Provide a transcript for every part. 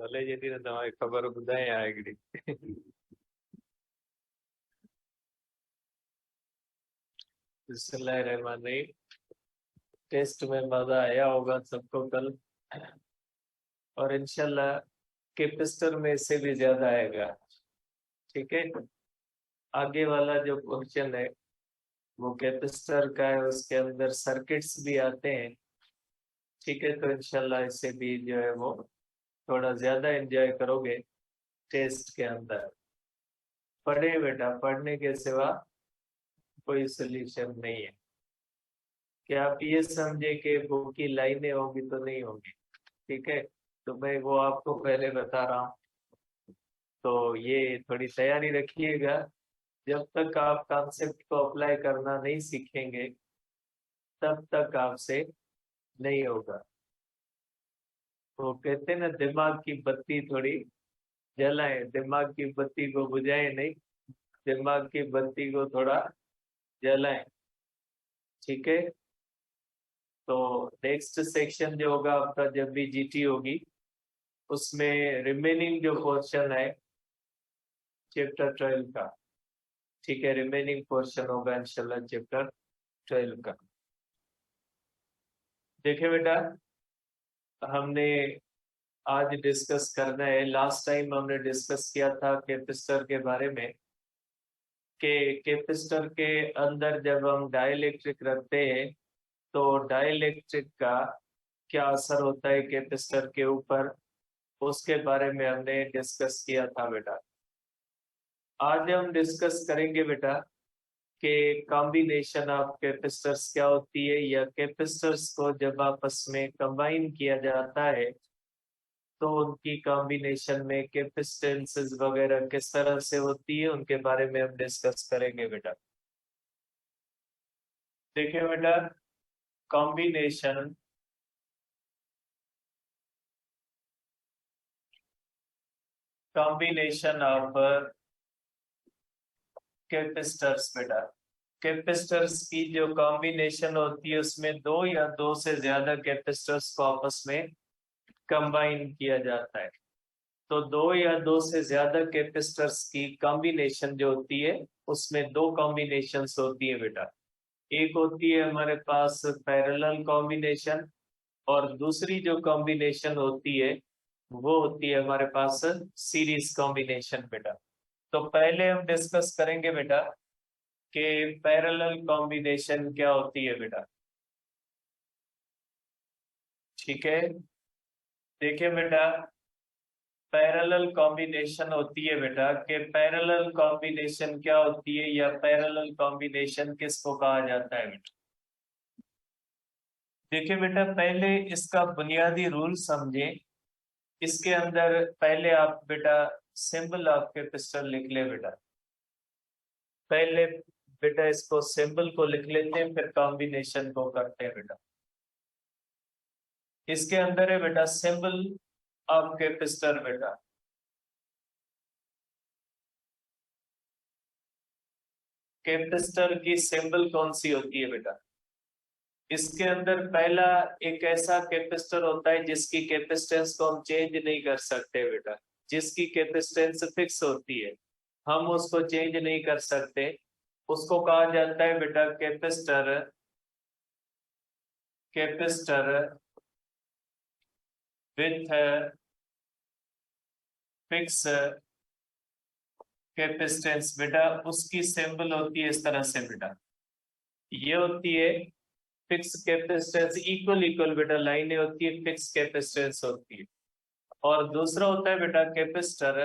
College जी ने तव्हांखे ख़बर ॿुधाई आहे हिकिड़ी। बिस्मिल्लाहिर्रहमानिर्रहीम। टेस्ट में मजा आया होगा सबको कल, और इंशाल्लाह कैपेसिटर में इससे भी ज्यादा आएगा। ठीक है, आगे वाला जो क्वेश्चन है वो कैपेसिटर का है, उसके अंदर सर्किट्स भी आते हैं। ठीक है, तो इंशाल्लाह इससे भी जो है वो थोड़ा ज्यादा एंजॉय करोगे टेस्ट के अंदर। पढ़े बेटा, पढ़ने के सिवा कोई सोल्यूशन नहीं है। क्या आप ये समझे कि बुक की लाइनें होगी तो नहीं होगी? ठीक है, तो मैं वो आपको पहले बता रहा हूँ, तो ये थोड़ी तैयारी रखिएगा। जब तक आप कॉन्सेप्ट को अप्लाई करना नहीं सीखेंगे तब तक आपसे नहीं होगा। वो कहते हैं ना, दिमाग की बत्ती थोड़ी जलाएं, दिमाग की बत्ती को बुझाएं नहीं, दिमाग की बत्ती को थोड़ा जलाएं। ठीक है, तो नेक्स्ट सेक्शन जो होगा आपका जब भी जीटी होगी, उसमें रिमेनिंग जो पोर्शन है चैप्टर 12 का, ठीक है, रिमेनिंग पोर्शन होगा इंशाल्लाह चैप्टर 12 का। देखिए बेटा, हमने आज डिस्कस करना है, लास्ट टाइम हमने डिस्कस किया था कैपेसिटर के बारे में, कि कैपेसिटर के अंदर जब हम डाइलेक्ट्रिक रखते हैं तो डाइलेक्ट्रिक का क्या असर होता है कैपेसिटर के ऊपर, उसके बारे में हमने डिस्कस किया था बेटा। आज हम डिस्कस करेंगे बेटा कि कॉम्बिनेशन ऑफ कैपेसिटर्स क्या होती है, या कैपेसिटर्स को जब आपस में कंबाइन किया जाता है तो उनकी कॉम्बिनेशन में कैपेसिटेंसेस वगैरह किस तरह से होती है, उनके बारे में हम डिस्कस करेंगे बेटा। देखिए बेटा, कॉम्बिनेशन कॉम्बिनेशन ऑफ कैपेसिटर्स बेटा, कैपेसिटर्स की जो कॉम्बिनेशन होती है उसमें दो या दो से ज्यादा कैपेसिटर्स को आपस में कंबाइन किया जाता है। तो दो या दो से ज्यादा कैपेसिटर्स की कॉम्बिनेशन जो होती है उसमें दो कॉम्बिनेशंस होती है बेटा। एक होती है हमारे पास पैरेलल कॉम्बिनेशन, और दूसरी जो कॉम्बिनेशन होती है वो होती है हमारे पास सीरीज कॉम्बिनेशन बेटा। तो पहले हम डिस्कस करेंगे बेटा कि पैरेलल कॉम्बिनेशन क्या होती है बेटा। ठीक है, देखिए बेटा, पैरेलल कॉम्बिनेशन होती है बेटा, कि पैरेलल कॉम्बिनेशन क्या होती है, या पैरेलल कॉम्बिनेशन किसको कहा जाता है बेटा। देखिए बेटा, पहले इसका बुनियादी रूल समझे। इसके अंदर पहले आप बेटा सिंबल ऑफ कैपेसिटर लिख ले बेटा। पहले बेटा इसको सिंबल को लिख लेते हैं, फिर कॉम्बिनेशन को करते हैं बेटा। इसके अंदर है बेटा सिंबल ऑफ कैपेसिटर बेटा। कैपेसिटर की सिंबल कौन सी होती है बेटा? इसके अंदर पहला एक ऐसा कैपेसिटर होता है जिसकी कैपेसिटेंस को हम चेंज नहीं कर सकते बेटा, जिसकी कैपेसिटेंस फिक्स होती है, हम उसको चेंज नहीं कर सकते, उसको कहा जाता है बेटा capacitor. Capacitor with fix capacitance बेटा, उसकी सिंबल होती है इस तरह से बेटा। ये होती है फिक्स कैपेसिटेंस, इक्वल इक्वल बेटा लाइनें होती है, फिक्स कैपेसिटेंस होती है। और दूसरा होता है बेटा कैपेसिटर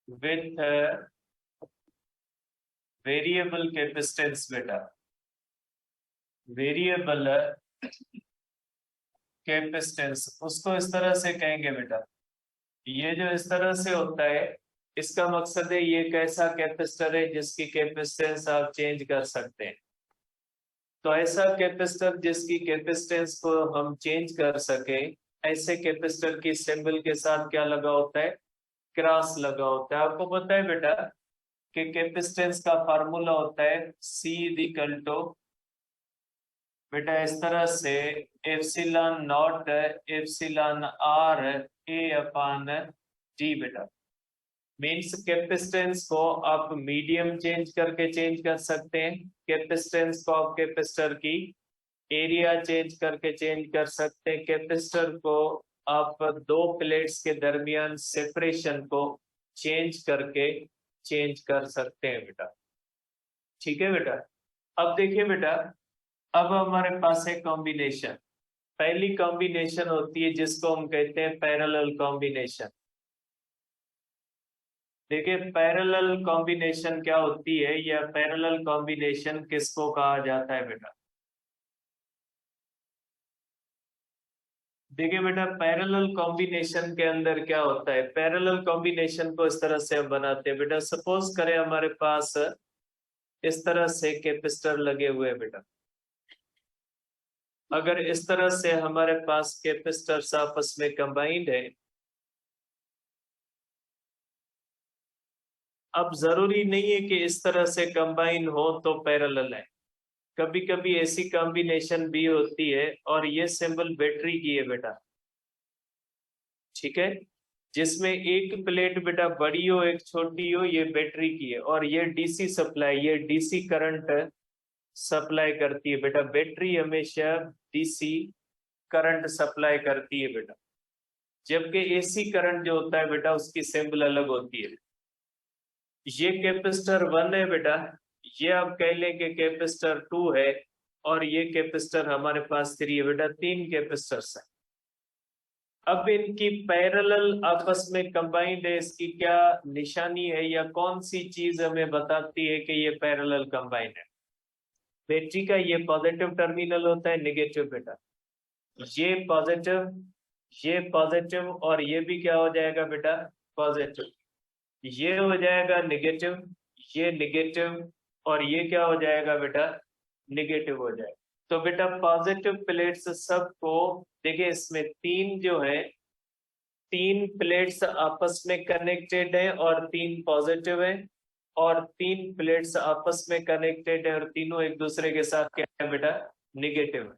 विथ वेरिएबल कैपेसिटेंस बेटा। वेरिएबल कैपेसिटेंस उसको इस तरह से कहेंगे बेटा। ये जो इस तरह से होता है, इसका मकसद है ये एक ऐसा कैपेसिटर है जिसकी कैपेसिटेंस आप चेंज कर सकते हैं। तो ऐसा कैपेसिटर जिसकी कैपेसिटेंस को हम चेंज कर सके, ऐसे कैपेसिटर की सिंबल के साथ क्या लगा होता है? क्रॉस लगा होता है। आपको पता है बेटा कि कैपेसिटेंस का फार्मूला होता है C इक्वल टू बेटा इस तरह से epsilon naught epsilon r A upon d बेटा। मीन्स कैपेसिटेंस को आप मीडियम चेंज करके चेंज कर सकते हैं, कैपेसिटेंस को आप कैपेसिटर की एरिया चेंज करके चेंज कर सकते हैं, कैपेसिटर को आप दो प्लेट्स के दरमियान सेपरेशन को चेंज करके चेंज कर सकते हैं बेटा। ठीक है बेटा। अब देखिए बेटा, अब हमारे पास है कॉम्बिनेशन। पहली कॉम्बिनेशन होती है जिसको हम कहते हैं पैरेलल कॉम्बिनेशन। देखिए पैरेलल कॉम्बिनेशन क्या होती है, या पैरेलल कॉम्बिनेशन किसको कहा जाता है बेटा। देखिए बेटा पैरेलल कॉम्बिनेशन के अंदर क्या होता है, पैरेलल कॉम्बिनेशन को इस तरह से हम बनाते हैं बेटा। सपोज करें हमारे पास इस तरह से कैपेसिटर लगे हुए हैं बेटा। अगर इस तरह से हमारे पास कैपेसिटर्स आपस में कंबाइंड है, अब जरूरी नहीं है कि इस तरह से कंबाइन हो तो पैरेलल है, कभी कभी ऐसी कॉम्बिनेशन भी होती है, और ये सिंबल बैटरी की है बेटा। ठीक है, जिसमें एक प्लेट बेटा बड़ी हो एक छोटी हो, ये बैटरी की है, और ये डीसी सप्लाई, ये डीसी करंट सप्लाई करती है बेटा। बैटरी हमेशा डीसी करंट सप्लाई करती है बेटा, जबकि एसी करंट जो होता है बेटा उसकी सिंबल अलग होती है। ये कैपेसिटर 1 है बेटा, ये आप कह लें कि कैपेसिटर 2 है, और ये कैपेसिटर हमारे पास 3 है बेटा। 3 कैपेसिटर्स है। अब इनकी पैरेलल आपस में कंबाइंड है, इसकी क्या निशानी है, या कौन सी चीज हमें बताती है कि ये पैरेलल कंबाइंड है। बैटरी का ये पॉजिटिव टर्मिनल होता है, नेगेटिव बेटा। ये पॉजिटिव और ये भी क्या हो जाएगा बेटा, पॉजिटिव। ये हो जाएगा नेगेटिव, ये नेगेटिव, और ये क्या हो जाएगा बेटा, नेगेटिव हो जाएगा। तो बेटा पॉजिटिव प्लेट्स सबको देखिए, इसमें तीन जो है, तीन प्लेट्स आपस में कनेक्टेड है और तीन पॉजिटिव है, और तीन प्लेट्स आपस में कनेक्टेड है और तीनों एक दूसरे के साथ क्या है बेटा, निगेटिव है।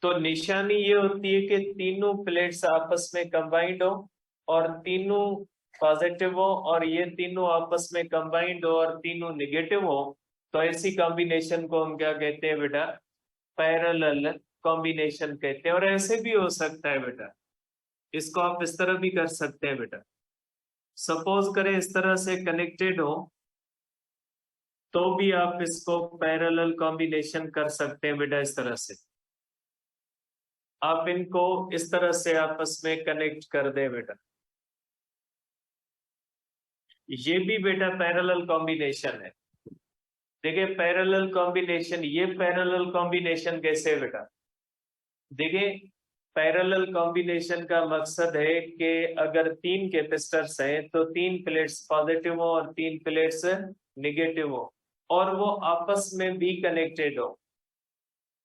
तो निशानी ये होती है कि तीनों प्लेट्स आपस में कंबाइंड हो और तीनों पॉजिटिव हो, और ये तीनों आपस में कंबाइंड हो और तीनों निगेटिव हो, तो ऐसी कॉम्बिनेशन को हम क्या कहते हैं बेटा, पैरेलल कॉम्बिनेशन कहते हैं। और ऐसे भी हो सकता है बेटा, इसको आप इस तरह भी कर सकते हैं बेटा। सपोज करें इस तरह से कनेक्टेड हो, तो भी आप इसको पैरेलल कॉम्बिनेशन कर सकते हैं बेटा। इस तरह से आप इनको इस तरह से आपस में कनेक्ट कर दे बेटा, ये भी बेटा पैरेलल कॉम्बिनेशन है। देखिए पैरेलल कॉम्बिनेशन, ये पैरेलल कॉम्बिनेशन कैसे है बेटा। देखिए पैरेलल कॉम्बिनेशन का मकसद है कि अगर तीन कैपेसिटर्स हैं तो तीन प्लेट्स पॉजिटिव हो और तीन प्लेट्स निगेटिव हो, और वो आपस में भी कनेक्टेड हो।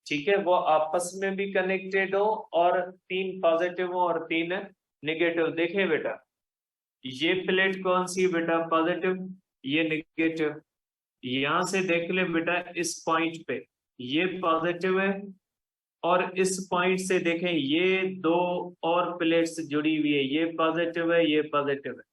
ठीक है, वो आपस में भी कनेक्टेड हो और तीन पॉजिटिव हो और तीन निगेटिव। देखिए बेटा, ये प्लेट कौन सी बेटा, पॉजिटिव, ये निगेटिव। यहां से देख ले बेटा, इस पॉइंट पे ये पॉजिटिव है, और इस पॉइंट से देखें ये दो और प्लेट्स जुड़ी हुई है, ये पॉजिटिव है ये पॉजिटिव है।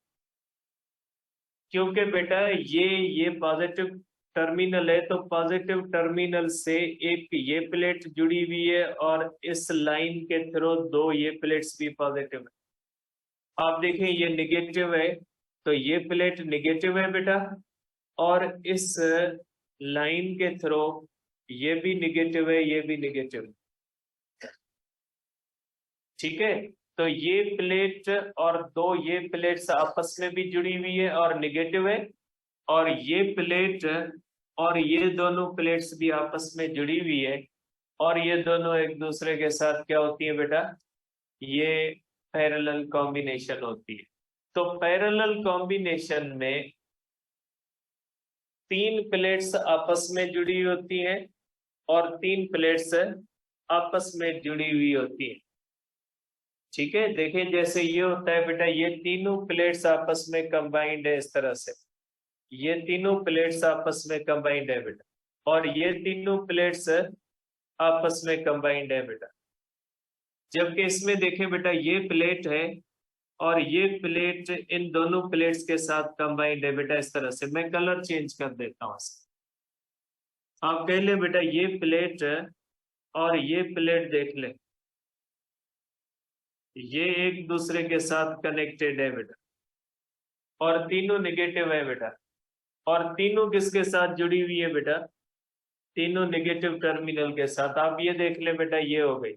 क्योंकि बेटा ये पॉजिटिव टर्मिनल है, तो पॉजिटिव टर्मिनल से एक ये प्लेट जुड़ी हुई है, और इस लाइन के थ्रू दो ये प्लेट्स भी पॉजिटिव है। आप देखें ये निगेटिव है, तो ये प्लेट निगेटिव है बेटा, और इस लाइन के थ्रू ये भी निगेटिव है, ये भी निगेटिव है। ठीक है, तो ये प्लेट और दो ये प्लेट्स आपस में भी जुड़ी हुई है और निगेटिव है, और ये प्लेट और ये दोनों प्लेट्स भी आपस में जुड़ी हुई है, और ये दोनों एक दूसरे के साथ क्या होती है बेटा, ये पैरेलल कॉम्बिनेशन होती है। तो पैरेलल कॉम्बिनेशन में तीन प्लेट्स आपस में जुड़ी होती हैं और तीन प्लेट्स आपस में जुड़ी हुई होती है। ठीक है, देखिए जैसे ये होता है बेटा, ये तीनों प्लेट्स आपस में कंबाइंड है इस तरह से, ये तीनों प्लेट्स आपस में कंबाइंड है बेटा, और ये तीनों प्लेट्स आपस में कंबाइंड है बेटा। जबकि इसमें देखें बेटा, ये प्लेट है और ये प्लेट इन दोनों प्लेट्स के साथ कंबाइंड है बेटा। इस तरह से मैं कलर चेंज कर देता हूँ। आप कह ले बेटा, ये प्लेट और ये प्लेट देख ले, ये एक दूसरे के साथ कनेक्टेड है बेटा, और तीनों नेगेटिव है बेटा। और तीनों किसके साथ जुड़ी हुई है बेटा? तीनों नेगेटिव टर्मिनल के साथ। आप ये देख ले बेटा, ये हो गई,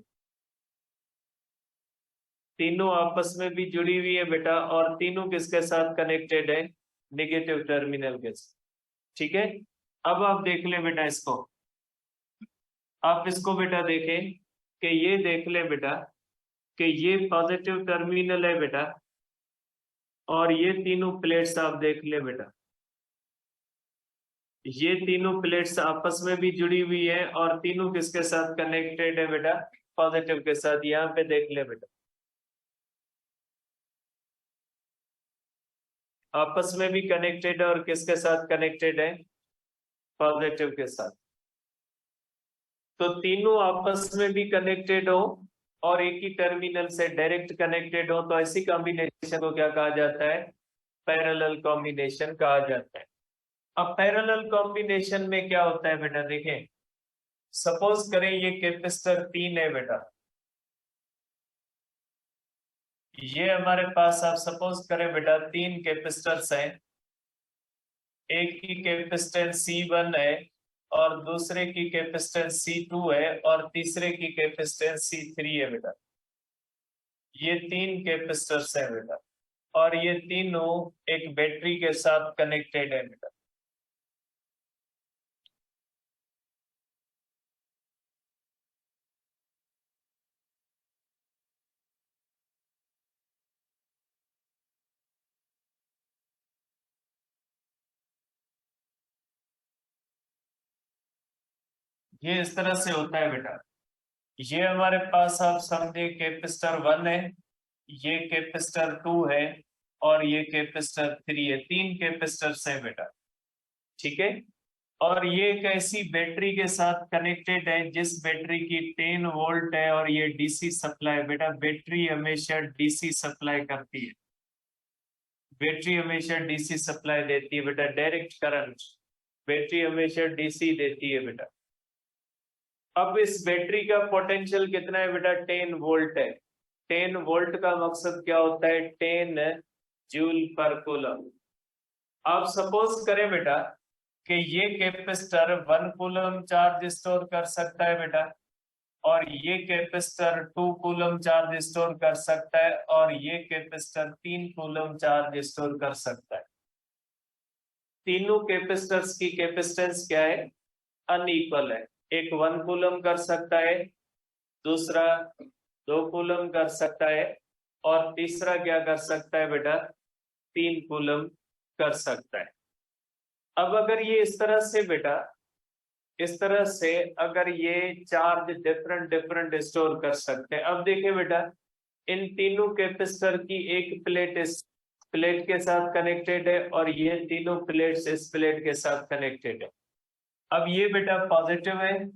तीनों आपस में भी जुड़ी हुई है बेटा, और तीनों किसके साथ कनेक्टेड है? नेगेटिव टर्मिनल के साथ। ठीक है, अब आप देख ले बेटा इसको, आप इसको बेटा देखें कि ये देख ले बेटा कि ये पॉजिटिव टर्मिनल है बेटा, और ये तीनों प्लेट्स आप देख ले बेटा, ये तीनों प्लेट्स आपस में भी जुड़ी हुई है, और तीनों किसके साथ कनेक्टेड है बेटा? पॉजिटिव के साथ। यहाँ पे देख ले बेटा, आपस में भी कनेक्टेड है, और किसके साथ कनेक्टेड है? पॉजिटिव के साथ। तो तीनों आपस में भी कनेक्टेड हो और एक ही टर्मिनल से डायरेक्ट कनेक्टेड हो, तो ऐसी कॉम्बिनेशन को क्या कहा जाता है? पैरेलल कॉम्बिनेशन कहा जाता है। अब पैरेलल कॉम्बिनेशन में क्या होता है बेटा, देखें, सपोज करें ये कैपेसिटर 3 है बेटा, ये हमारे पास, आप सपोज करें बेटा 3 कैपेसिटर्स हैं। एक की कैपेसिटेंस C1 है, और दूसरे की कैपेसिटेंस C2 है, और तीसरे की कैपेसिटेंस C3 है बेटा। ये 3 कैपेसिटर्स हैं बेटा, और ये तीनों एक बैटरी के साथ कनेक्टेड है बेटा। ये इस तरह से होता है बेटा। ये हमारे पास आप समझे कैपेसिटर 1 है, ये कैपेसिटर 2 है, और ये कैपेसिटर 3 है। 3 कैपेसिटर्स है बेटा। ठीक है, और ये एक ऐसी बैटरी के साथ कनेक्टेड है जिस बैटरी की 10 वोल्ट है, और ये डीसी सप्लाई। बेटा बैटरी हमेशा डीसी सप्लाई करती है, बैटरी हमेशा डीसी सप्लाई देती है बेटा, डायरेक्ट करंट बैटरी हमेशा डीसी देती है बेटा। अब इस बैटरी का पोटेंशियल कितना है बेटा? 10 वोल्ट है। 10 वोल्ट का मकसद क्या होता है? 10 जूल पर कूलम। आप सपोज करें बेटा कि ये कैपेसिटर 1 कूलम चार्ज स्टोर कर सकता है बेटा, और ये कैपेसिटर 2 कूलम चार्ज स्टोर कर सकता है, और ये कैपेसिटर 3 कूलम चार्ज स्टोर कर सकता है। तीनों कैपेसिटर्स की कैपेसिटेंस क्या है? अनइक्वल है। एक 1 कूलम कर सकता है, दूसरा 2 कूलम कर सकता है, और तीसरा क्या कर सकता है बेटा? 3 कूलम कर सकता है। अब अगर ये इस तरह से बेटा, इस तरह से अगर ये चार्ज डिफरेंट डिफरेंट स्टोर कर सकते हैं। अब देखिए बेटा, इन तीनों कैपेसिटर की एक प्लेट इस प्लेट के साथ कनेक्टेड है, और ये तीनों प्लेट्स इस प्लेट के साथ कनेक्टेड है। अब ये बेटा पॉजिटिव है,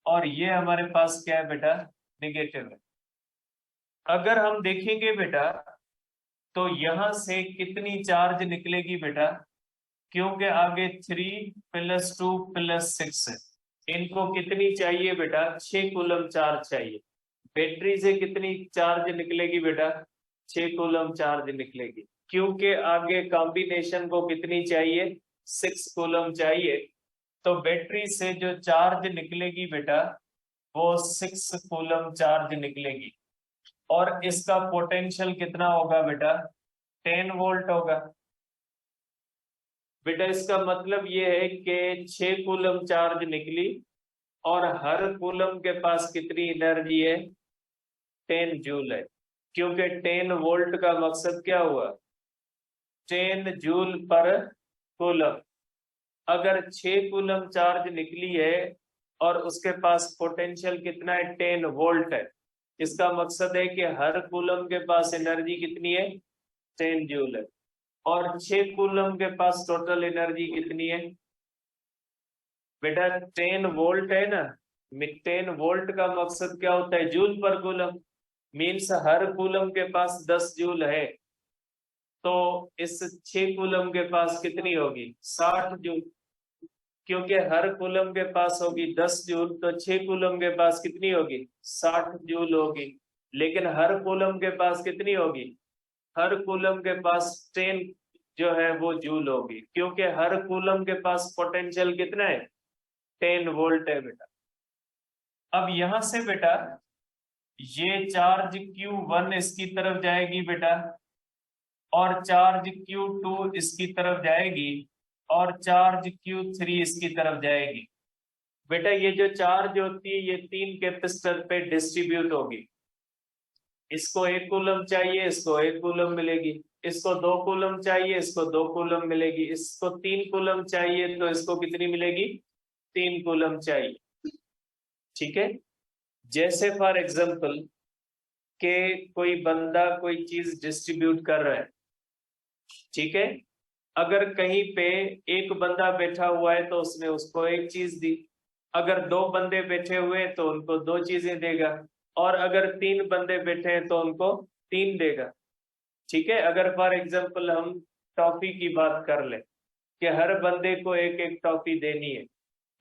और ये हमारे पास क्या है बेटा? निगेटिव है। अगर हम देखेंगे बेटा, तो यहां से कितनी चार्ज निकलेगी बेटा? क्योंकि आगे 3 + 2 + 6 है, इनको कितनी चाहिए बेटा? 6 कूलम चार्ज चाहिए। बैटरी से कितनी चार्ज निकलेगी बेटा? 6 कूलम चार्ज निकलेगी, क्योंकि आगे कॉम्बिनेशन को कितनी चाहिए? 6 कूलम चाहिए। तो बैटरी से जो चार्ज निकलेगी बेटा, वो 6 कूलम चार्ज निकलेगी, और इसका पोटेंशियल कितना होगा बेटा? 10 वोल्ट होगा बेटा। इसका मतलब ये है कि 6 कूलम चार्ज निकली, और हर कूलम के पास कितनी एनर्जी है? 10 जूल है, क्योंकि 10 वोल्ट का मकसद क्या हुआ? 10 जूल पर कूलम। अगर 6 कूलम चार्ज निकली है, और उसके पास पोटेंशियल कितना है? 10 वोल्ट है। इसका मकसद है कि हर कूलम के पास एनर्जी कितनी है? 10 जूल है। और 6 कूलम के पास टोटल एनर्जी कितनी है बेटा? 10 वोल्ट है ना, 10 वोल्ट का मकसद क्या होता है, जूल पर कूलम, मीन्स हर कूलम के पास 10 जूल है, तो इस 6 कूलम के पास कितनी होगी, 60 जूल। क्योंकि हर कूलम के पास होगी 10 जूल, तो 6 कूलम के पास कितनी होगी, 60 जूल होगी। लेकिन हर कूलम के पास कितनी होगी, हर कूलम के पास 10 जो है वो जूल होगी, क्योंकि हर कूलम के पास पोटेंशियल कितना है, 10 वोल्ट है बेटा। अब यहां से बेटा ये चार्ज Q1 इसकी तरफ जाएगी बेटा, और चार्ज Q2 इसकी तरफ जाएगी, और चार्ज Q3 इसकी तरफ जाएगी। बेटा ये जो चार्ज होती है ये 3 कैपेसिटर पे डिस्ट्रीब्यूट होगी। इसको 1 कूलम चाहिए, इसको 1 कूलम मिलेगी, इसको 2 कूलम चाहिए, इसको 2 कूलम मिलेगी, इसको 3 कूलम चाहिए तो इसको कितनी मिलेगी, 3 कूलम चाहिए। ठीक है, जैसे फॉर एग्जाम्पल के कोई बंदा कोई चीज डिस्ट्रीब्यूट कर रहा है, ठीक है, अगर कहीं पे एक बंदा बैठा हुआ है तो उसने उसको एक चीज दी, अगर 2 बंदे बैठे हुए हैं तो उनको 2 चीजें देगा, और अगर 3 बंदे बैठे हैं तो उनको 3 देगा। ठीक है, अगर फॉर एग्जाम्पल हम टॉफी की बात कर ले कि हर बंदे को एक एक टॉफी देनी है,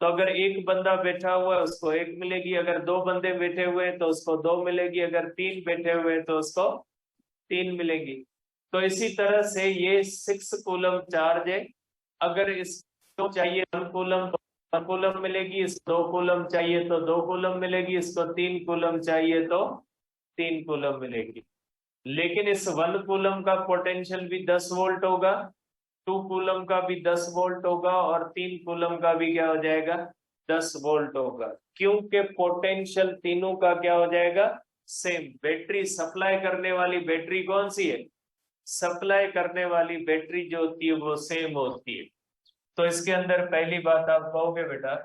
तो अगर एक बंदा बैठा हुआ है उसको 1 मिलेगी, अगर 2 बंदे बैठे हुए हैं तो उसको 2 मिलेगी, अगर 3 बैठे हुए हैं तो उसको 3 मिलेगी। तो इसी तरह से ये 6 कूलम चार्ज है, अगर इसको चाहिए 1 कूलम तो 1 कूलम मिलेगी, इसको 2 कूलम चाहिए तो 2 कूलम मिलेगी, इसको 3 कूलम चाहिए तो 3 कूलम मिलेगी। लेकिन इस 1 कूलम का पोटेंशियल भी 10 वोल्ट होगा, 2 कूलम का भी 10 वोल्ट होगा, और 3 कूलम का भी क्या हो जाएगा, 10 वोल्ट होगा, क्योंकि पोटेंशियल तीनों का क्या हो जाएगा, सेम। बैटरी सप्लाई करने वाली बैटरी कौन सी है, सप्लाई करने वाली बैटरी जो होती है वो सेम होती है। तो इसके अंदर पहली बात आप कहोगे बेटा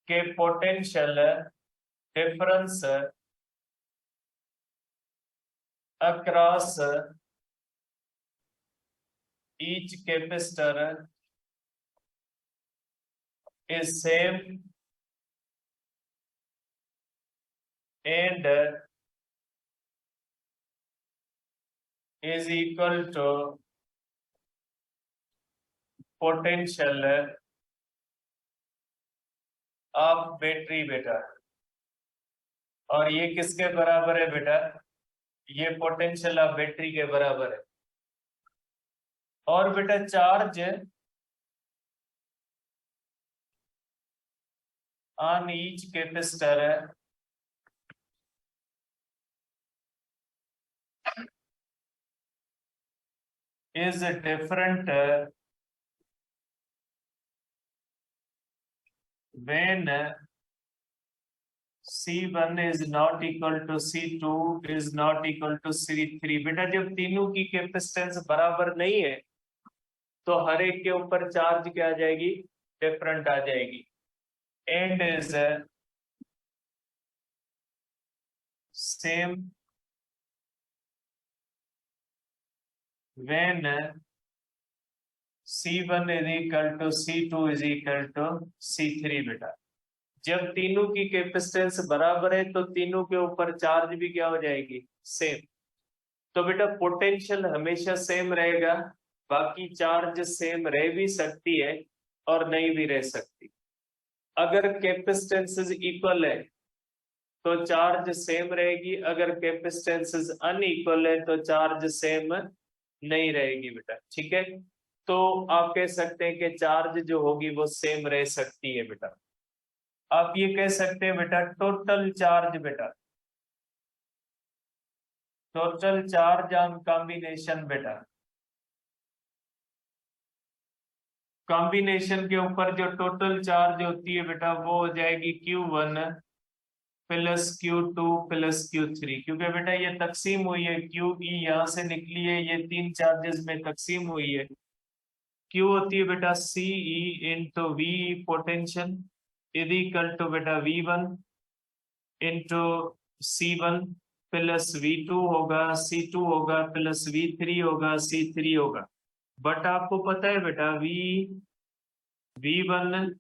कि potential difference across each capacitor is same and is equal to potential of battery बेटा। और ये किसके बराबर है बेटा, ये पोटेंशियल ऑफ बैटरी के बराबर है। और बेटा charge on each capacitor is different when C1 is not equal to C2 is not equal to C3। बेटा जब तीनों की कैपेसिटेंस बराबर नहीं है तो हर एक के ऊपर चार्ज क्या आ जाएगी, डिफरेंट आ जाएगी। And is same when C1 is equal to C2 is equal to C3 बेटा। जब तीनों की कैपेसिटेंस बराबर है तो तीनों के ऊपर चार्ज भी क्या हो जाएगी, सेम। तो बेटा पोटेंशियल हमेशा सेम रहेगा, बाकी चार्ज सेम रह भी सकती है और नहीं भी रह सकती। अगर कैपेसिटेंसेस इक्वल है तो चार्ज सेम रहेगी, अगर कैपेसिटेंसेस अनइक्वल है तो चार्ज सेम नहीं रहेगी बेटा। ठीक है, तो आप कह सकते हैं कि चार्ज जो होगी वो सेम रह सकती है बेटा। आप ये कह सकते हैं बेटा टोटल चार्ज बेटा, टोटल चार्ज ऑन कॉम्बिनेशन बेटा, कॉम्बिनेशन के ऊपर जो टोटल चार्ज होती है बेटा वो हो जाएगी Q1 plus Q2 plus Q3, क्योंकि बेटा ये तकसीम हुई है, QE यहाँ से निकली है, ये 3 चार्जेस में तकसीम हुई है। Q होती है बेटा CE into V potential is equal to बेटा V1 into C1 plus V2 होगा, C2 होगा प्लस V3 होगा, C3 होगा। बट आपको पता है बेटा V1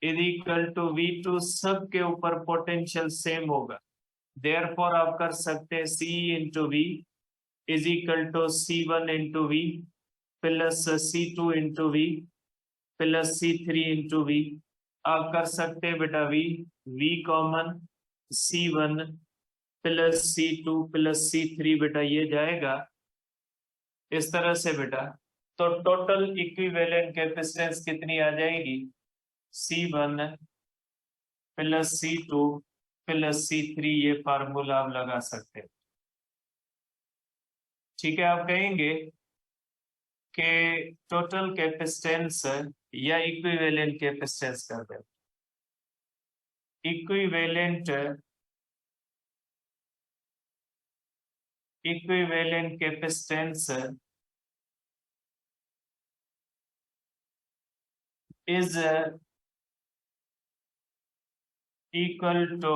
is equal to V2, सबके ऊपर पोटेंशियल सेम होगा, देयरफॉर आप कर सकते हैं C into V is equal to C1 into V plus C2 into V plus C3 into V. आप कर सकते हैं बेटा V common C1 plus C2 plus C3 बेटा ये जाएगा इस तरह से बेटा। तो टोटल इक्विवेलेंट कैपेसिटेंस कितनी आ जाएगी, C1 plus C2 plus C3, ये फार्मूला आप लगा सकते हैं। ठीक है, आप कहेंगे कि टोटल कैपेसिटेंस या इक्विवेलेंट कैपेसिटेंस कर दे। Equivalent capacitance is equal to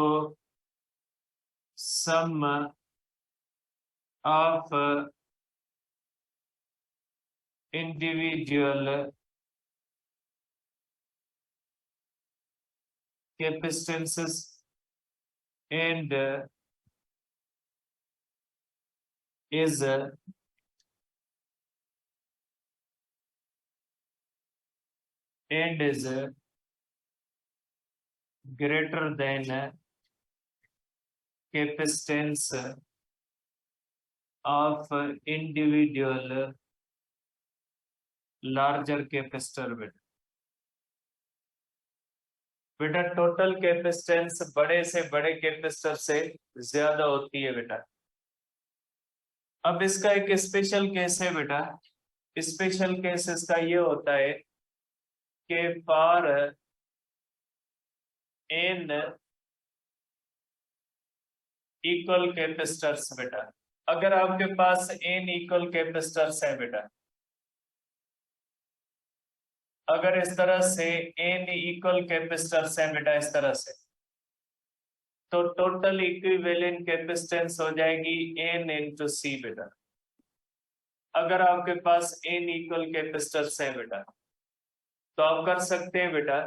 sum of individual capacitances and is greater than capacitance of individual larger capacitor। बेटा टोटल कैपेसिटेंस बड़े से बड़े कैपेसिटर से ज्यादा होती है बेटा। अब इसका एक स्पेशल केस है बेटा, स्पेशल केस इसका ये होता है कि फॉर एन इक्वल कैपेसिटर्स बेटा, अगर आपके पास एन इक्वल कैपेसिटर्स है बेटा, अगर इस तरह से एन इक्वल कैपेसिटर्स है बेटा इस तरह से, तो टोटल इक्विवेलेंट कैपेसिटेंस हो जाएगी एन इंटू सी बेटा। अगर आपके पास एन इक्वल कैपेसिटर्स है बेटा, तो आप कर सकते हैं बेटा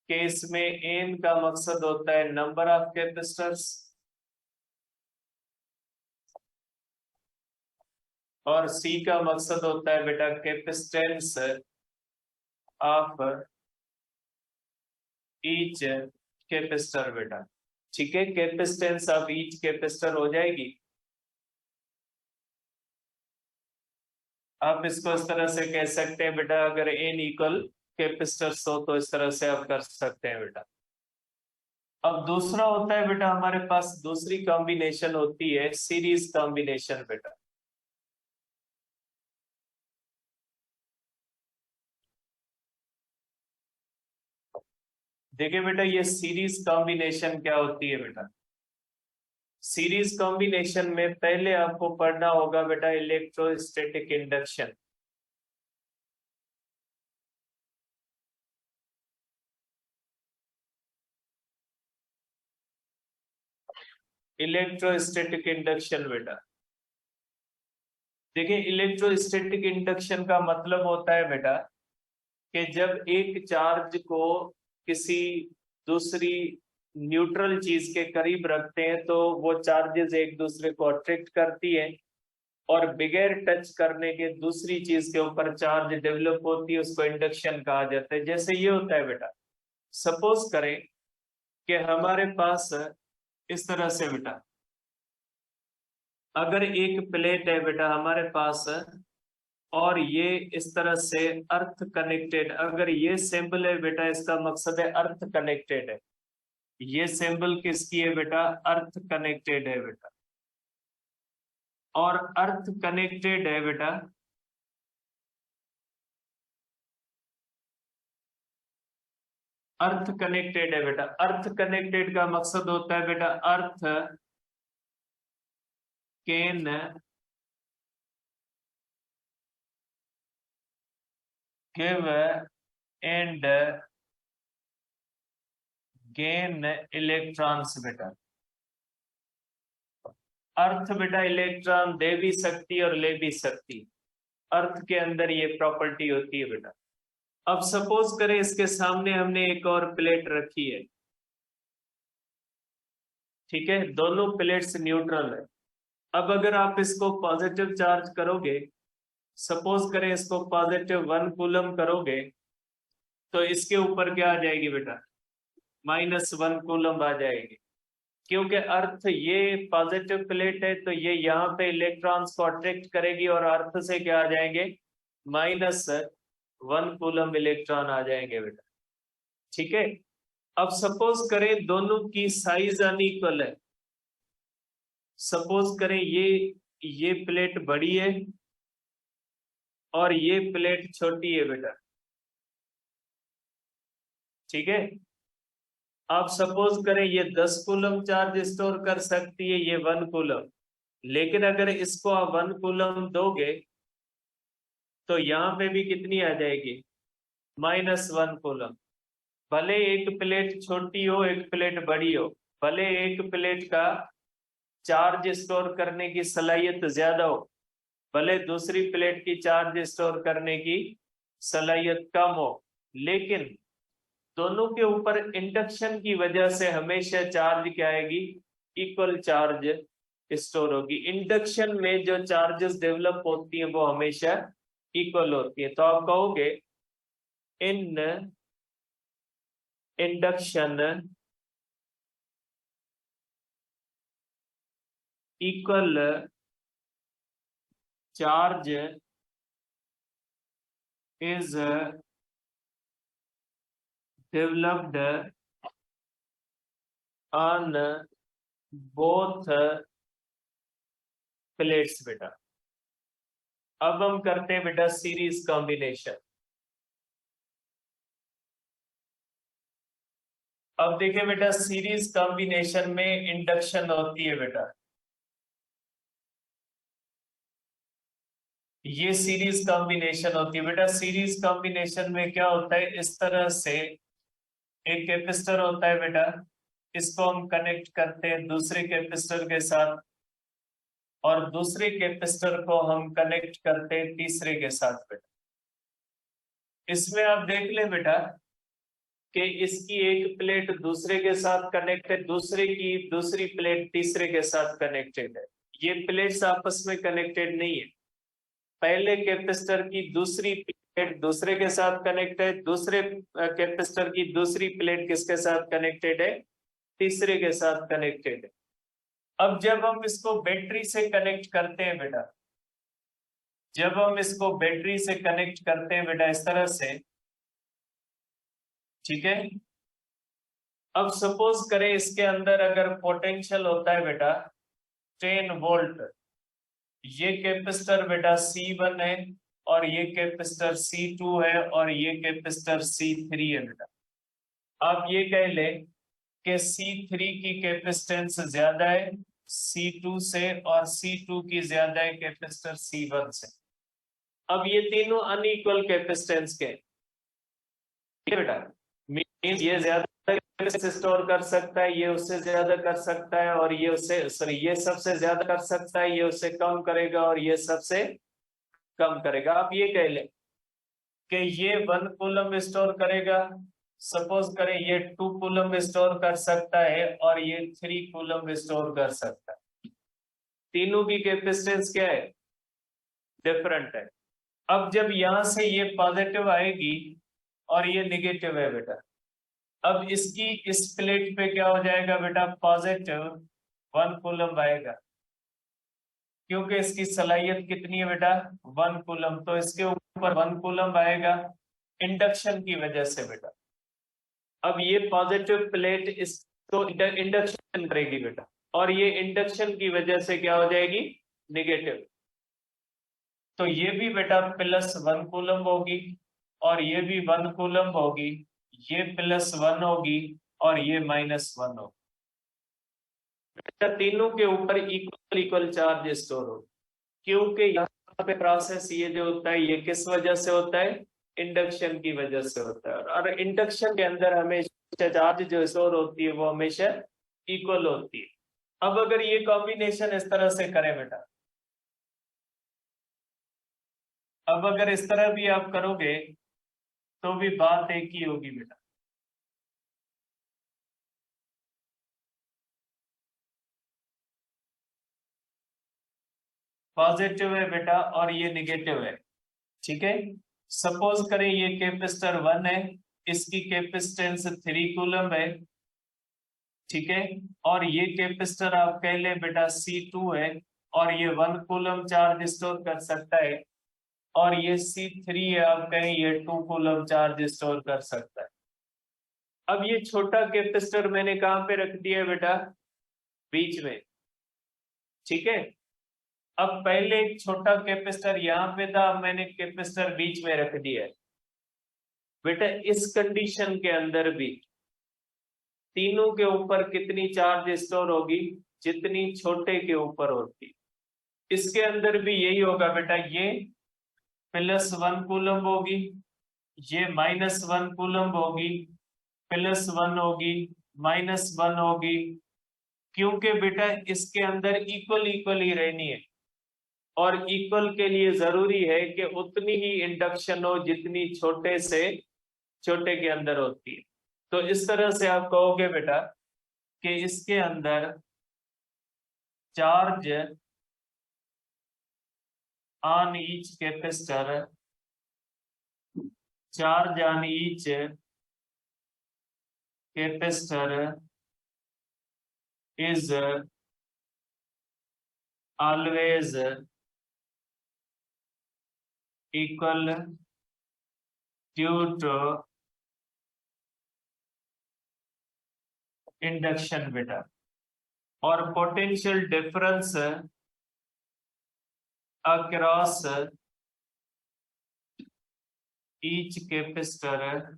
कि इसमें एन का मकसद होता है नंबर ऑफ कैपेसिटर्स और सी का मकसद होता है बेटा कैपेसिटेंस ऑफ ईच कैपेसिटर बेटा। ठीक है, कैपेसिटेंस ऑफ ईच कैपेसिटर हो जाएगी। आप इसको इस तरह से कह सकते हैं बेटा, अगर एन इक्वल कैपेसिटर्स हो तो इस तरह से आप कर सकते हैं बेटा। अब दूसरा होता है बेटा, हमारे पास दूसरी कॉम्बिनेशन होती है सीरीज कॉम्बिनेशन बेटा। देखिए बेटा, ये सीरीज कॉम्बिनेशन क्या होती है बेटा। सीरीज कॉम्बिनेशन में पहले आपको पढ़ना होगा बेटा इलेक्ट्रोस्टैटिक इंडक्शन। इलेक्ट्रोस्टैटिक इंडक्शन बेटा, देखिए इलेक्ट्रोस्टैटिक इंडक्शन का मतलब होता है बेटा कि जब एक चार्ज को किसी दूसरी न्यूट्रल चीज के करीब रखते हैं तो वो चार्जेस एक दूसरे को अट्रैक्ट करती है और बगैर टच करने के दूसरी चीज के ऊपर चार्ज डेवलप होती है, उसको इंडक्शन कहा जाता है। जैसे ये होता है बेटा, सपोज करें कि हमारे पास इस तरह से बेटा, अगर एक प्लेट है बेटा हमारे पास और ये इस तरह से अर्थ कनेक्टेड, अगर ये सिंबल है बेटा इसका मकसद है अर्थ कनेक्टेड है, ये सिंबल किसकी है बेटा, अर्थ कनेक्टेड है बेटा। और अर्थ कनेक्टेड है बेटा, अर्थ कनेक्टेड है बेटा। अर्थ कनेक्टेड का मकसद होता है बेटा earth can give and gain electrons बेटा। अर्थ बेटा इलेक्ट्रॉन दे भी सकती और ले भी सकती, अर्थ के अंदर ये प्रॉपर्टी होती है बेटा। अब सपोज करें इसके सामने हमने एक और प्लेट रखी है, ठीक है, दोनों प्लेट्स न्यूट्रल है। अब अगर आप इसको पॉजिटिव चार्ज करोगे, सपोज करें इसको +1 कूलम करोगे, तो इसके ऊपर क्या आ जाएगी बेटा, -1 कूलम आ जाएगी। क्योंकि अर्थ ये पॉजिटिव प्लेट है, तो ये यहाँ पे इलेक्ट्रॉन्स को अट्रैक्ट करेगी और अर्थ से क्या आ जाएंगे, -1 कूलम इलेक्ट्रॉन आ जाएंगे बेटा, ठीक है। अब सपोज करें दोनों की साइज अनइक्वल है, सपोज करें ये प्लेट बड़ी है और ये प्लेट छोटी है बेटा, ठीक है। आप सपोज करें ये 10 कूलम चार्ज स्टोर कर सकती है, ये 1 कूलम, लेकिन अगर इसको आप 1 कूलम दोगे तो यहाँ पे भी कितनी आ जाएगी, -1 कूलम। भले एक प्लेट छोटी हो एक प्लेट बड़ी हो, भले एक प्लेट का चार्ज स्टोर करने की सलाहियत ज्यादा हो, भले दूसरी प्लेट की चार्ज स्टोर करने की सलाहियत कम हो, लेकिन दोनों के ऊपर इंडक्शन की वजह से हमेशा चार्ज क्या आएगी, इक्वल चार्ज स्टोर होगी। इंडक्शन में जो चार्जेस डेवलप होती हैं वो हमेशा इक्वल होती है। तो आप कहोगे इन induction equal charge is developed on both plates बेटा। अब हम करते हैं बेटा सीरीज कॉम्बिनेशन। अब देखिए बेटा, सीरीज कॉम्बिनेशन में इंडक्शन होती है बेटा, ये सीरीज कॉम्बिनेशन होती है बेटा। सीरीज कॉम्बिनेशन में क्या होता है, इस तरह से एक कैपेसिटर होता है बेटा, इसको हम कनेक्ट करते हैं दूसरे कैपेसिटर के साथ, और दूसरे कैपेसिटर को हम कनेक्ट करते हैं तीसरे के साथ बेटा। इसमें आप देख ले बेटा कि इसकी एक प्लेट दूसरे के साथ कनेक्टेड, दूसरे की दूसरी प्लेट तीसरे के साथ कनेक्टेड है। ये प्लेट्स आपस में कनेक्टेड नहीं है। पहले कैपेसिटर की दूसरी प्लेट दूसरे के साथ कनेक्टेड, दूसरे कैपेसिटर की दूसरी प्लेट किसके साथ कनेक्टेड है, तीसरे के साथ कनेक्टेड है। अब जब हम इसको बैटरी से कनेक्ट करते हैं बेटा, जब हम इसको बैटरी से कनेक्ट करते हैं बेटा इस तरह से, ठीक है। अब सपोज करें इसके अंदर अगर पोटेंशियल होता है बेटा 10 वोल्ट, ये कैपेसिटर बेटा C1 है और ये कैपेसिटर C2 है और ये कैपेसिटर C3 है बेटा। आप ये कह ले कि C3 की कैपेसिटेंस ज्यादा है C2 से और C2 की ज्यादा है कैपेसिटर C1 से। अब ये तीनों अनइक्वल कैपेसिटेंस के बेटा, मींस ये ज्यादा स्टोर कर सकता है, ये उससे ज्यादा कर सकता है, और ये उससे सॉरी ये सबसे ज्यादा कर सकता है, ये उससे कम करेगा और ये सबसे कम करेगा। आप ये कह ले कि ये 1 कूलम स्टोर करेगा, सपोज करें ये 2 कूलम स्टोर कर सकता है और ये 3 कूलम स्टोर कर सकता है। तीनों की कैपेसिटेंस क्या है, डिफरेंट है। अब जब यहां से ये पॉजिटिव आएगी और ये निगेटिव है बेटा, अब इसकी इस प्लेट पे क्या हो जाएगा बेटा, +1 कूलम आएगा, क्योंकि इसकी सलाहियत कितनी है बेटा, 1 कूलम, तो इसके ऊपर 1 कूलम आएगा इंडक्शन की वजह से बेटा। अब ये पॉजिटिव प्लेट इसको इंडक्शन करेगी बेटा, और ये इंडक्शन की वजह से क्या हो जाएगी, निगेटिव। तो ये भी बेटा +1 कूलम होगी और ये भी 1 कूलम होगी, ये +1 होगी और ये -1 होगी। तीनों के ऊपर इक्वल इक्वल चार्ज स्टोर हो, क्योंकि यहाँ पे प्रोसेस ये जो होता है ये किस वजह से होता है, इंडक्शन की वजह से होता है। और इंडक्शन के अंदर हमेशा चार्ज जो स्टोर होती है वो हमेशा इक्वल होती है। अब अगर ये कॉम्बिनेशन इस तरह से करें बेटा, अब अगर इस तरह भी आप करोगे तो भी बात एक ही होगी बेटा। पॉजिटिव है बेटा और ये निगेटिव है, ठीक है। सपोज करें ये कैपेसिटर 1 है, इसकी कैपेसिटेंस 3 कूलम है, ठीक है। और ये कैपेसिटर आप कह ले बेटा C2 है, और ये 1 कूलम चार्ज स्टोर कर सकता है, और ये C3 है, आप कहें ये 2 कूलम चार्ज स्टोर कर सकता है। अब ये छोटा कैपेसिटर मैंने कहां पे रख दिया बेटा, बीच में, ठीक है। अब पहले एक छोटा कैपेसिटर यहाँ पे था, अब मैंने कैपेसिटर बीच में रख दिया है बेटा। इस कंडीशन के अंदर भी तीनों के ऊपर कितनी चार्ज स्टोर होगी, जितनी छोटे के ऊपर होती। इसके अंदर भी यही होगा बेटा, ये +1 कूलम होगी, ये -1 कूलम होगी, +1 होगी, -1 होगी, क्योंकि बेटा इसके अंदर इक्वल इक्वल ही रहनी है, और इक्वल के लिए जरूरी है कि उतनी ही इंडक्शन हो जितनी छोटे से छोटे के अंदर होती है। तो इस तरह से आप कहोगे बेटा कि इसके अंदर charge on each capacitor, charge on each capacitor is always equal due to induction बेटा। और potential difference across each capacitor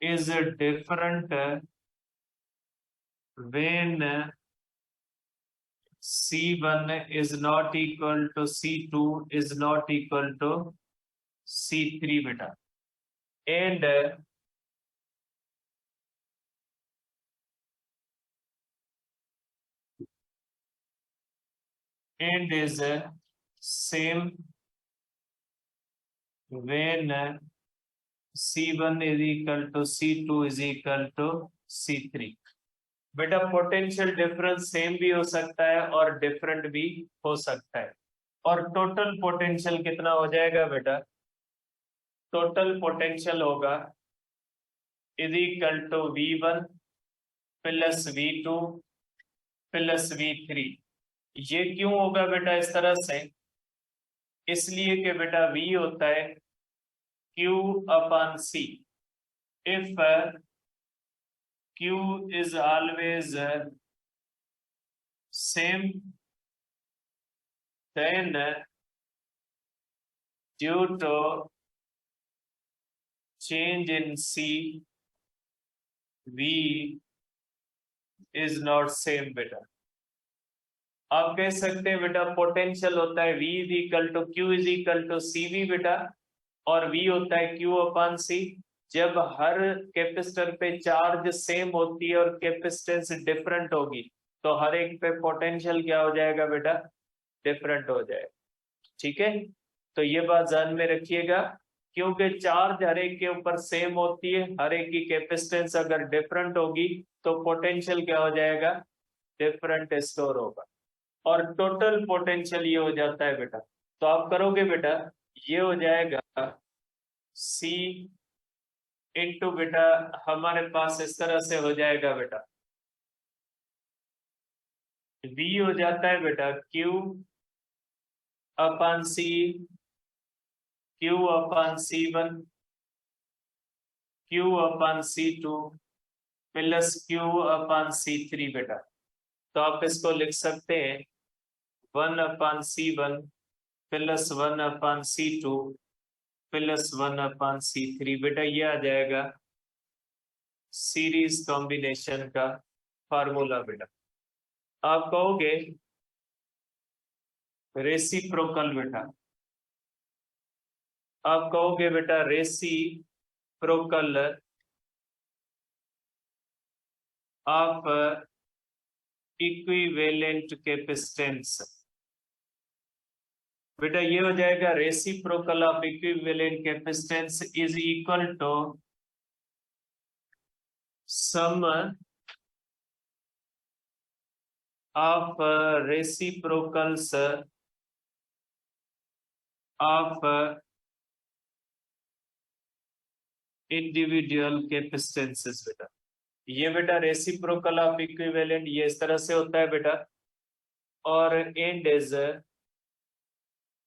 is different when C1 is not equal to C2 is not equal to C3 बेटा, and is same when C1 is equal to C2 is equal to C3। बेटा potential difference same भी हो सकता है और different भी हो सकता है। और टोटल पोटेंशियल कितना हो जाएगा बेटा, टोटल पोटेंशियल होगा is equal to V1 + V2 + V3। ये क्यों होगा बेटा इस तरह से, इसलिए कि बेटा V होता है Q/C। If Q is always same, then due to change in C, V is not same बेटा। आप कह सकते हैं बेटा पोटेंशियल होता है V is equal to Q is equal to CV बेटा, और V होता है Q/C। जब हर कैपेसिटर पे चार्ज सेम होती है और कैपेसिटेंस डिफरेंट होगी, तो हर एक पे पोटेंशियल क्या हो जाएगा बेटा, डिफरेंट हो जाएगा, ठीक है। तो ये बात ध्यान में रखिएगा, क्योंकि चार्ज हर एक के ऊपर सेम होती है, हर एक की कैपेसिटेंस अगर डिफरेंट होगी तो पोटेंशियल क्या हो जाएगा, डिफरेंट स्टोर होगा, और टोटल पोटेंशियल ये हो जाता है बेटा। तो आप करोगे बेटा, ये हो जाएगा C इंटू बेटा, हमारे पास इस तरह से हो जाएगा बेटा, V हो जाता है बेटा Q/C, Q/C1, Q/C2 + Q/C3 बेटा। तो आप इसको लिख सकते हैं 1/C1 + 1/C2 + 1/C3 बेटा। ये आ जाएगा सीरीज कॉम्बिनेशन का फार्मूला बेटा। आप कहोगे रेसिप्रोकल बेटा, आप कहोगे बेटा रेसिप्रोकल ऑफ इक्विवेलेंट कैपेसिटेंस। बेटा ये हो जाएगा reciprocal of equivalent capacitance is equal to sum of reciprocals of individual capacitances. बेटा ये बेटा रेसिप्रोकल ऑफ इक्विवेलेंट ये इस तरह से होता है बेटा, और and is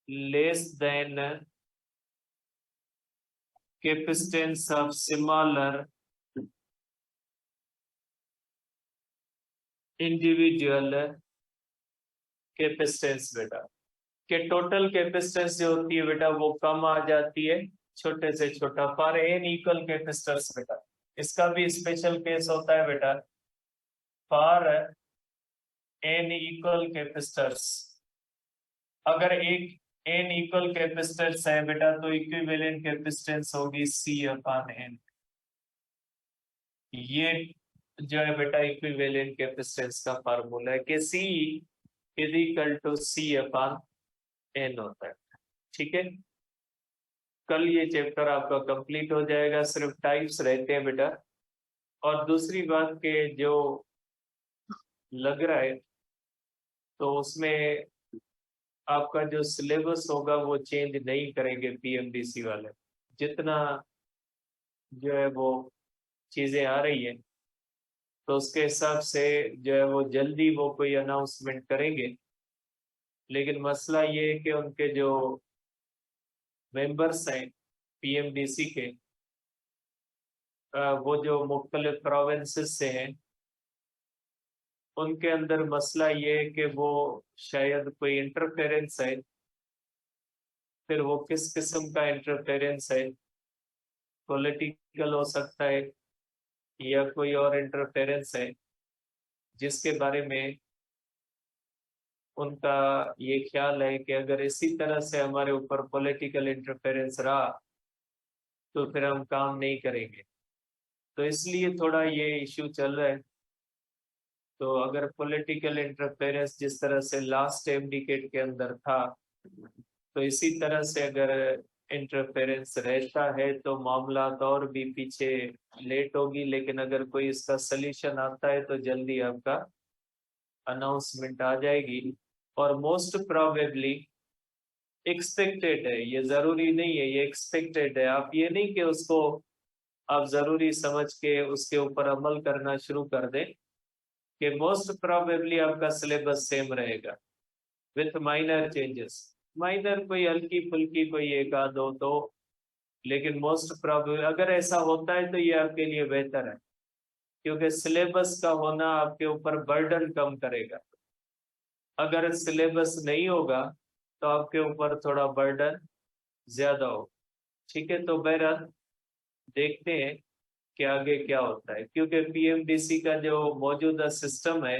less than capacitance of smaller individual capacitance. बेटा कि टोटल कैपेसिटेंस जो होती है बेटा वो कम आ जाती है छोटे से छोटा फॉर एन इक्वल कैपेसिटर्स। बेटा इसका भी स्पेशल केस होता है बेटा, फॉर एन इक्वल कैपेसिटर्स। अगर एक एन इक्वल कैपेसिटर्स है बेटा तो इक्विवेलेंट कैपेसिटेंस होगी सी अपॉन एन। ये जो है बेटा इक्विवेलेंट कैपेसिटेंस का फार्मूला है कि C is equal to C upon N होता है। ठीक है, कल ये चैप्टर आपका कंप्लीट हो जाएगा, सिर्फ टाइप्स रहते हैं बेटा। और दूसरी बात के जो लग रहा है तो उसमें आपका जो सिलेबस होगा वो चेंज नहीं करेंगे पीएमडीसी वाले। जितना जो है वो चीजें आ रही है तो उसके हिसाब से जो है वो जल्दी वो कोई अनाउंसमेंट करेंगे। लेकिन मसला ये है कि उनके जो मेंबर्स हैं पीएमडीसी के, वो जो मुख्तलिफ प्रोविंसेस से हैं, उनके अंदर मसला ये है कि वो शायद कोई इंटरफेरेंस है। फिर वो किस किस्म का इंटरफेरेंस है, पॉलिटिकल हो सकता है या कोई और इंटरफेरेंस है जिसके बारे में उनका ये ख्याल है कि अगर इसी तरह से हमारे ऊपर पॉलिटिकल इंटरफेरेंस रहा तो फिर हम काम नहीं करेंगे। तो इसलिए थोड़ा ये इश्यू चल रहा है। तो अगर पॉलिटिकल इंटरफेरेंस जिस तरह से लास्ट एमडीकेट के अंदर था तो इसी तरह से अगर इंटरफेरेंस रहता है तो मामला और भी पीछे लेट होगी। लेकिन अगर कोई इसका सलूशन आता है तो जल्दी आपका अनाउंसमेंट आ जाएगी। और मोस्ट प्रोबेबली एक्सपेक्टेड है, ये जरूरी नहीं है, ये एक्सपेक्टेड है। आप ये नहीं कि उसको आप जरूरी समझ के उसके ऊपर अमल करना शुरू कर दें, कि मोस्ट प्रोबेबली आपका सिलेबस सेम रहेगा विथ माइनर चेंजेस। माइनर कोई हल्की फुल्की कोई एक आध हो तो, लेकिन मोस्ट प्रोबेबल अगर ऐसा होता है तो ये आपके लिए बेहतर है, क्योंकि सिलेबस का होना आपके ऊपर बर्डन कम करेगा। अगर सिलेबस नहीं होगा तो आपके ऊपर थोड़ा बर्डन ज्यादा हो। ठीक है, तो बहरहाल देखते हैं कि आगे क्या होता है, क्योंकि पीएमडीसी का जो मौजूदा सिस्टम है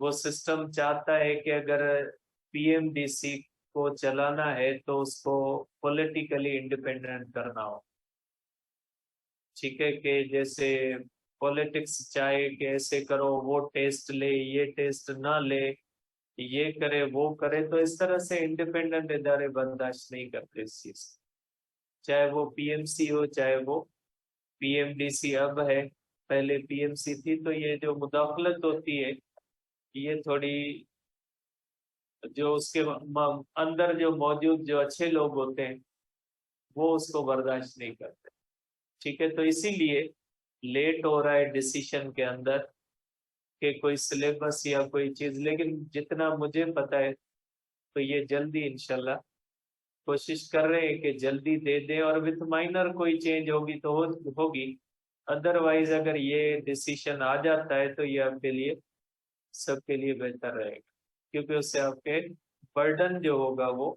वो सिस्टम चाहता है कि अगर पीएमडीसी को चलाना है तो उसको पॉलिटिकली इंडिपेंडेंट करना हो। ठीक है, कि जैसे पॉलिटिक्स चाहे कि ऐसे करो, वो टेस्ट ले, ये टेस्ट ना ले, ये करे वो करे, तो इस तरह से इंडिपेंडेंट इदारे बर्दाश्त नहीं करते इस चीज। चाहे वो पीएमसी हो चाहे वो पीएमडीसी अब है, पहले पीएमसी थी। तो ये जो मुदाखलत होती है ये थोड़ी, जो उसके अंदर जो मौजूद जो अच्छे लोग होते हैं वो उसको बर्दाश्त नहीं करते। ठीक है, तो इसीलिए लेट हो रहा है डिसीशन के अंदर कि कोई सिलेबस या कोई चीज। लेकिन जितना मुझे पता है तो ये जल्दी इंशाल्लाह कोशिश कर रहे हैं कि जल्दी दे दें, और विथ माइनर कोई चेंज होगी तो होगी। अदरवाइज अगर ये डिसीशन आ जाता है तो ये आपके लिए सबके लिए बेहतर रहेगा, क्योंकि उससे आपके बर्डन जो होगा वो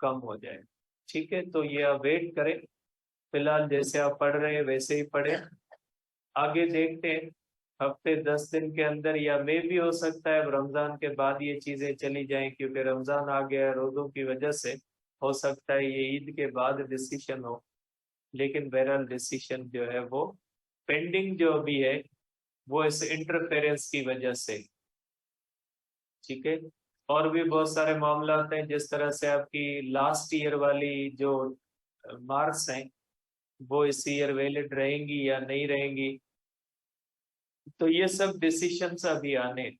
कम हो जाएगा। ठीक है, तो ये आप वेट करें। फिलहाल जैसे आप पढ़ रहे हैं वैसे ही पढ़े, आगे देखते हैं। हफ्ते 10 दिन के अंदर, या मे भी हो सकता है रमजान के बाद ये चीजें चली जाएं, क्योंकि रमजान आ गया है, रोजों की वजह से हो सकता है ये ईद के बाद डिसीशन हो। लेकिन बहरहाल डिसीशन जो है वो पेंडिंग जो अभी है वो इस इंटरफेरेंस की वजह से। ठीक है, और भी बहुत सारे मामला आते हैं, जिस तरह से आपकी लास्ट ईयर वाली जो मार्क्स हैं वो इस ईयर वैलिड रहेंगी या नहीं रहेंगी। तो ये सब डिसीशंस अभी आने,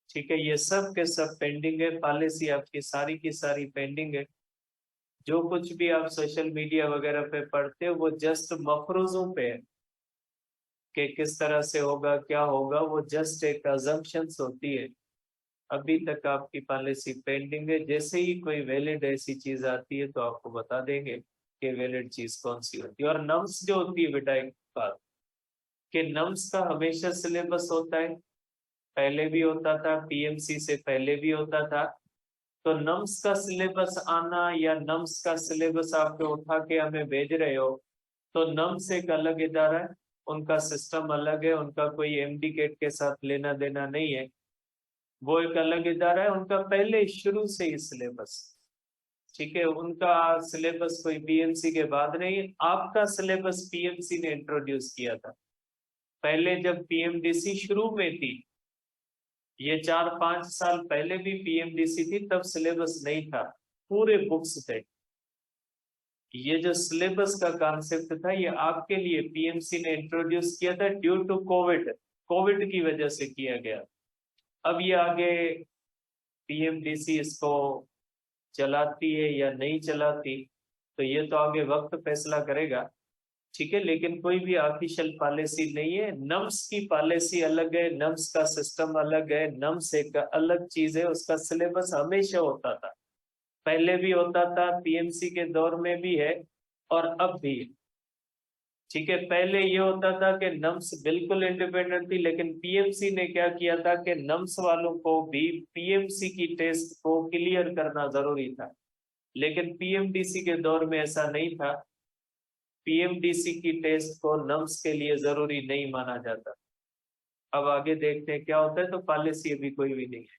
ठीक है, ये सब के सब पेंडिंग है। पॉलिसी आपकी सारी की सारी पेंडिंग है। जो कुछ भी आप सोशल मीडिया वगैरह पे पढ़ते हो वो जस्ट मफरूजों पे है कि किस तरह से होगा क्या होगा, वो जस्ट एक अजम्पशंस होती है। अभी तक आपकी पॉलिसी पेंडिंग है। जैसे ही कोई वैलिड ऐसी चीज आती है तो आपको बता देंगे कि वैलिड चीज कौन सी होती है। और नम्स जो होती है बेटा, एक बात कि नम्स का हमेशा सिलेबस होता है, पहले भी होता था, पीएमसी से पहले भी होता था। तो नम्स का सिलेबस आना या नम्स का सिलेबस आपके उठा के हमें भेज रहे हो, तो नम्स एक अलग इदारा है, उनका सिस्टम अलग है, उनका कोई एमडी केट के साथ लेना देना नहीं है। वो एक अलग इदारा है, उनका पहले शुरू से ही सिलेबस, ठीक है, उनका सिलेबस कोई पीएमसी के बाद नहीं है। आपका सिलेबस पीएमसी ने इंट्रोड्यूस किया था। पहले जब पीएमडीसी शुरू में थी, ये 4-5 साल पहले भी पीएमडीसी थी, तब सिलेबस नहीं था, पूरे बुक्स थे। ये जो सिलेबस का कॉन्सेप्ट था ये आपके लिए पीएमसी ने इंट्रोड्यूस किया था ड्यू टू कोविड, कोविड की वजह से किया गया। अब ये आगे पीएमडीसी इसको चलाती है या नहीं चलाती, तो ये तो आगे वक्त फैसला करेगा, ठीक है। लेकिन कोई भी ऑफिशियल पॉलिसी नहीं है। नम्स की पॉलिसी अलग है, नम्स का सिस्टम अलग है, नम्स एक अलग चीज है, उसका सिलेबस हमेशा होता था, पहले भी होता था, पीएमसी के दौर में भी है और अब भी है, ठीक है। पहले ये होता था कि नम्स बिल्कुल इंडिपेंडेंट थी, लेकिन पीएमसी ने क्या किया था कि नम्स वालों को भी पीएमसी की टेस्ट को क्लियर करना जरूरी था। लेकिन पीएमडीसी के दौर में ऐसा नहीं था, पीएमडीसी की टेस्ट को नम्स के लिए जरूरी नहीं माना जाता। अब आगे देखते हैं क्या होता है। तो पॉलिसी अभी कोई भी नहीं है।